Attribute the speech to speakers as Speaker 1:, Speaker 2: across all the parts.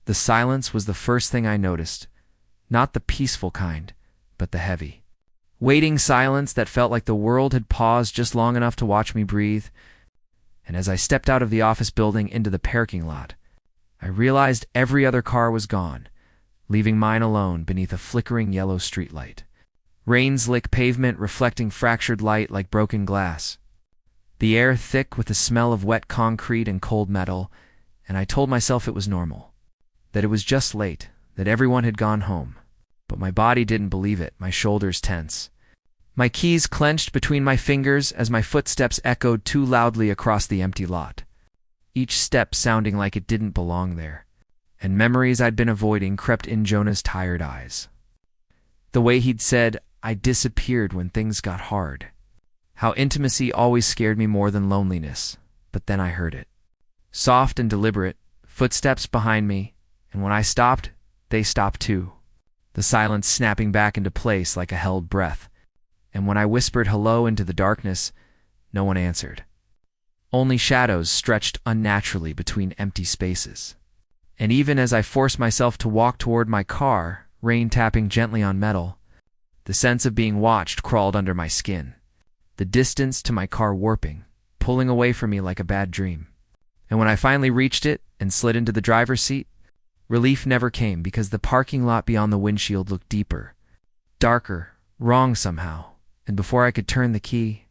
Speaker 1: The silence was the first thing I noticed, not the peaceful kind, but the heavy, waiting silence that felt like the world had paused just long enough to watch me breathe. And as I stepped out of the office building into the parking lot, I realized every other car was gone, leaving mine alone beneath a flickering yellow streetlight. Rain-slick pavement reflecting fractured light like broken glass. The air thick with the smell of wet concrete and cold metal, and I told myself it was normal, that it was just late, that everyone had gone home. But my body didn't believe it, my shoulders tense. My keys clenched between my fingers as my footsteps echoed too loudly across the empty lot, each step sounding like it didn't belong there, and memories I'd been avoiding crept in Jonah's tired eyes. The way he'd said, "I disappeared when things got hard." How intimacy always scared me more than loneliness, but then I heard it. Soft and deliberate, footsteps behind me, and when I stopped, they stopped too. The silence snapping back into place like a held breath, and when I whispered hello into the darkness, no one answered. Only shadows stretched unnaturally between empty spaces. And even as I forced myself to walk toward my car, rain tapping gently on metal, the sense of being watched crawled under my skin, the distance to my car warping, pulling away from me like a bad dream. And when I finally reached it and slid into the driver's seat, relief never came because the parking lot beyond the windshield looked deeper, darker, wrong somehow, and before I could turn the key,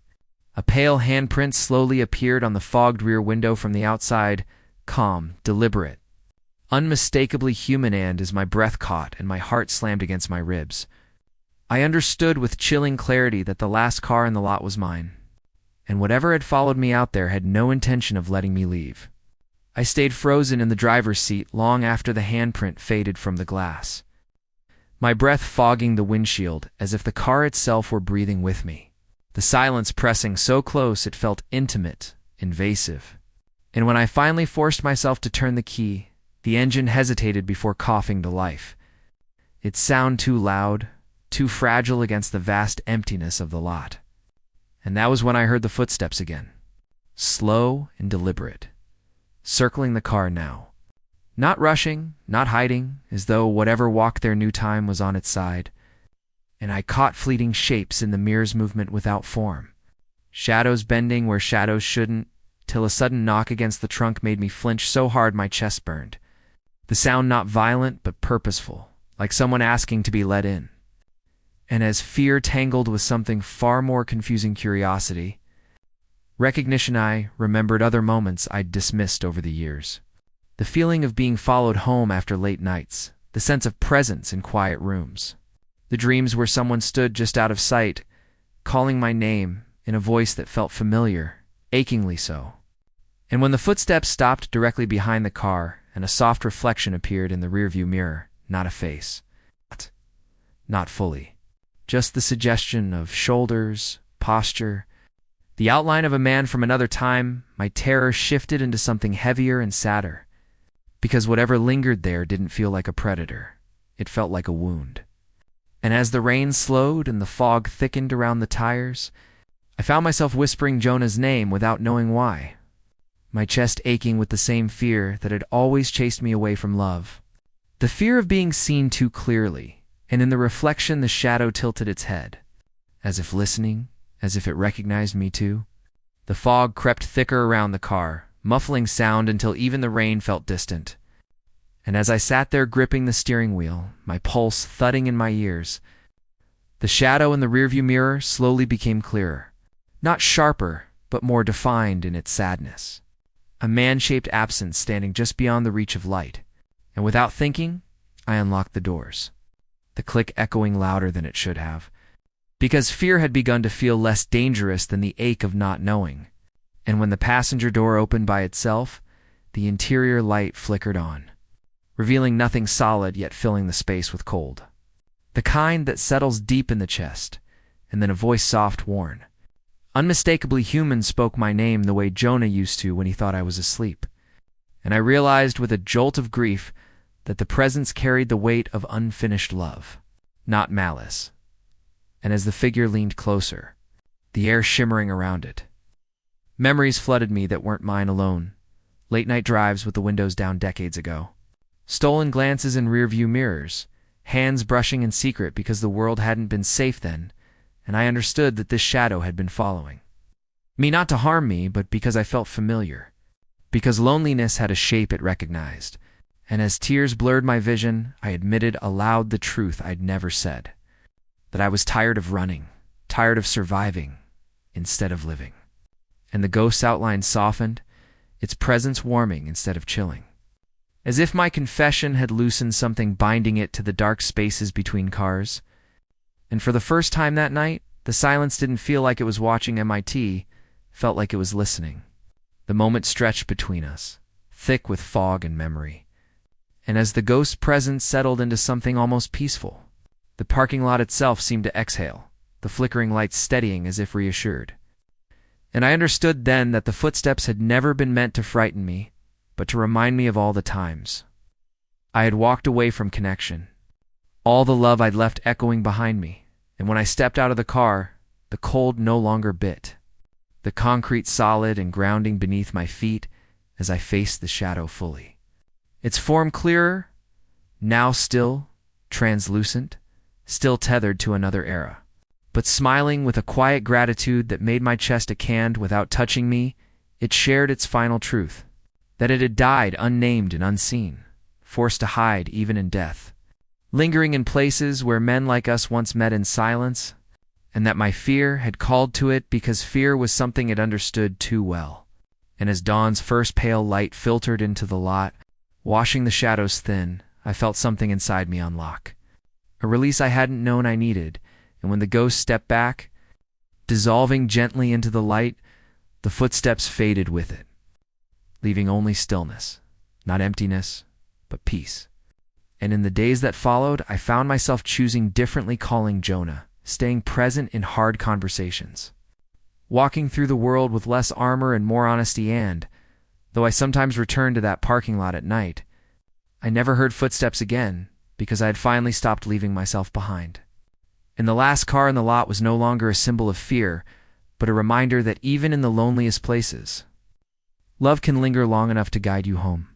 Speaker 1: a pale handprint slowly appeared on the fogged rear window from the outside, calm, deliberate, unmistakably human. And as my breath caught and my heart slammed against my ribs, I understood with chilling clarity that the last car in the lot was mine, and whatever had followed me out there had no intention of letting me leave. I stayed frozen in the driver's seat long after the handprint faded from the glass, my breath fogging the windshield as if the car itself were breathing with me, the silence pressing so close it felt intimate, invasive. And when I finally forced myself to turn the key, the engine hesitated before coughing to life, its sound too loud, too fragile against the vast emptiness of the lot. And that was when I heard the footsteps again, slow and deliberate, circling the car now. Not rushing, not hiding, as though whatever walked their new time was on its side. And I caught fleeting shapes in the mirror's movement without form, shadows bending where shadows shouldn't, till a sudden knock against the trunk made me flinch so hard my chest burned. The sound not violent but purposeful, like someone asking to be let in. And as fear tangled with something far more confusing curiosity, recognition, I remembered other moments I'd dismissed over the years. The feeling of being followed home after late nights, the sense of presence in quiet rooms, the dreams where someone stood just out of sight, calling my name in a voice that felt familiar, achingly so. And when the footsteps stopped directly behind the car and a soft reflection appeared in the rearview mirror, not a face, not fully, just the suggestion of shoulders, posture, the outline of a man from another time, my terror shifted into something heavier and sadder, because whatever lingered there didn't feel like a predator. It felt like a wound. And as the rain slowed and the fog thickened around the tires, I found myself whispering Jonah's name without knowing why, my chest aching with the same fear that had always chased me away from love. The fear of being seen too clearly, and in the reflection the shadow tilted its head, as if listening, as if it recognized me too. The fog crept thicker around the car, muffling sound until even the rain felt distant. And as I sat there gripping the steering wheel, my pulse thudding in my ears, the shadow in the rearview mirror slowly became clearer, not sharper, but more defined in its sadness. A man-shaped absence standing just beyond the reach of light, and without thinking, I unlocked the doors, the click echoing louder than it should have, because fear had begun to feel less dangerous than the ache of not knowing. And when the passenger door opened by itself, the interior light flickered on, revealing nothing solid yet filling the space with cold. The kind that settles deep in the chest, and then a voice soft, worn, unmistakably human spoke my name the way Jonah used to when he thought I was asleep. And I realized with a jolt of grief that the presence carried the weight of unfinished love, not malice. And as the figure leaned closer, the air shimmering around it, memories flooded me that weren't mine alone. Late-night drives with the windows down decades ago. Stolen glances in rearview mirrors, hands brushing in secret because the world hadn't been safe then, and I understood that this shadow had been following me, not to harm me, but because I felt familiar, because loneliness had a shape it recognized, and as tears blurred my vision, I admitted aloud the truth I'd never said, that I was tired of running, tired of surviving, instead of living. And the ghost's outline softened, its presence warming instead of chilling, as if my confession had loosened something binding it to the dark spaces between cars. And for the first time that night, the silence didn't feel like it was watching MIT, felt like it was listening. The moment stretched between us, thick with fog and memory. And as the ghost's presence settled into something almost peaceful, the parking lot itself seemed to exhale, the flickering lights steadying as if reassured. And I understood then that the footsteps had never been meant to frighten me, but to remind me of all the times I had walked away from connection, all the love I'd left echoing behind me, and when I stepped out of the car, the cold no longer bit, the concrete solid and grounding beneath my feet as I faced the shadow fully. Its form clearer, now still, translucent, still tethered to another era, but smiling with a quiet gratitude that made my chest a canned without touching me. It shared its final truth, that it had died unnamed and unseen, forced to hide even in death, lingering in places where men like us once met in silence, and that my fear had called to it because fear was something it understood too well. And as dawn's first pale light filtered into the lot, washing the shadows thin, I felt something inside me unlock, a release I hadn't known I needed, and when the ghost stepped back, dissolving gently into the light, the footsteps faded with it, leaving only stillness, not emptiness, but peace. And in the days that followed, I found myself choosing differently, calling Jonah, staying present in hard conversations, walking through the world with less armor and more honesty, and, though I sometimes returned to that parking lot at night, I never heard footsteps again because I had finally stopped leaving myself behind. And the last car in the lot was no longer a symbol of fear, but a reminder that even in the loneliest places, love can linger long enough to guide you home.